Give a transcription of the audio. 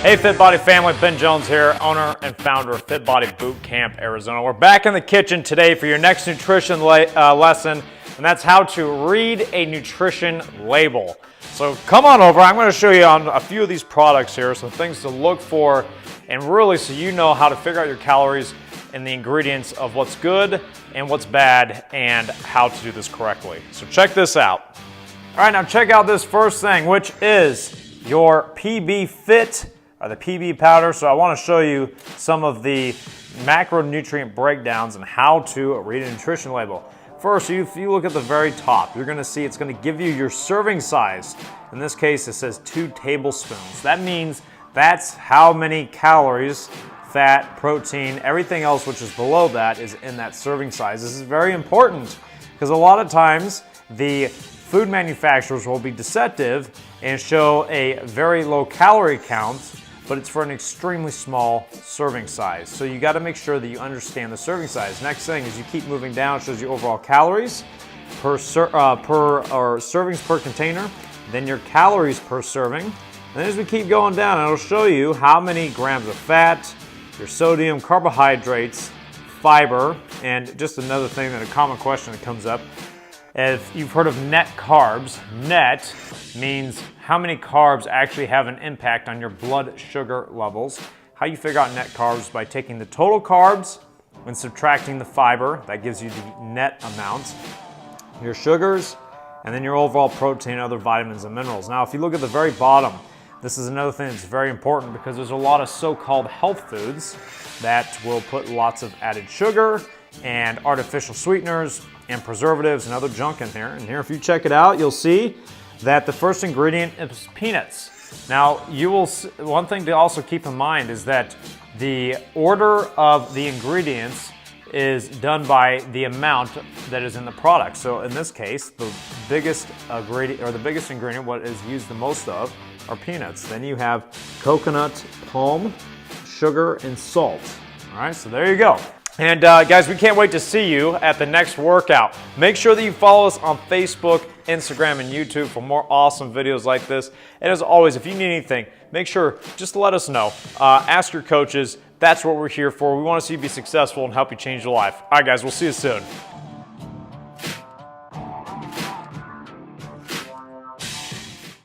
Hey Fit Body family, Ben Jones here, owner and founder of Fit Body Boot Camp Arizona. We're back in the kitchen today for your next nutrition lesson, and that's how to read a nutrition label. So come on over, I'm going to show you on a few of these products here, some things to look for, and really so you know how to figure out your calories and the ingredients of what's good and what's bad and how to do this correctly. So check this out. All right, now check out this first thing, which is your PB Fit, or the PB powder. So I want to show you some of the macronutrient breakdowns and how to read a nutrition label. First, if you look at the very top, you're going to see it's going to give you your serving size. In this case, it says 2 tablespoons. That means that's how many calories, fat, protein, everything else which is below that is in that serving size. This is very important because a lot of times the food manufacturers will be deceptive and show a very low calorie count, but it's for an extremely small serving size. So you got to make sure that you understand the serving size. Next thing is you keep moving down, it shows you overall calories per servings per container, then your calories per serving. And then as we keep going down, it'll show you how many grams of fat, your sodium, carbohydrates, fiber, and just another thing that a common question that comes up. If you've heard of net carbs, net means how many carbs actually have an impact on your blood sugar levels. How you figure out net carbs by taking the total carbs and subtracting the fiber. That gives you the net amount. Your sugars, and then your overall protein and other vitamins and minerals. Now, if you look at the very bottom, this is another thing that's very important because there's a lot of so-called health foods that will put lots of added sugar and artificial sweeteners and preservatives and other junk in here. And here, if you check it out, you'll see that the first ingredient is peanuts. Now, one thing to also keep in mind is that the order of the ingredients is done by the amount that is in the product. So in this case, the biggest ingredient, what is used the most of, are peanuts. Then you have coconut, palm, sugar, and salt. All right, so there you go. And guys, we can't wait to see you at the next workout. Make sure that you follow us on Facebook, Instagram, and YouTube for more awesome videos like this. And as always, if you need anything, make sure just let us know. Ask your coaches. That's what we're here for. We want to see you be successful and help you change your life. All right, guys, we'll see you soon.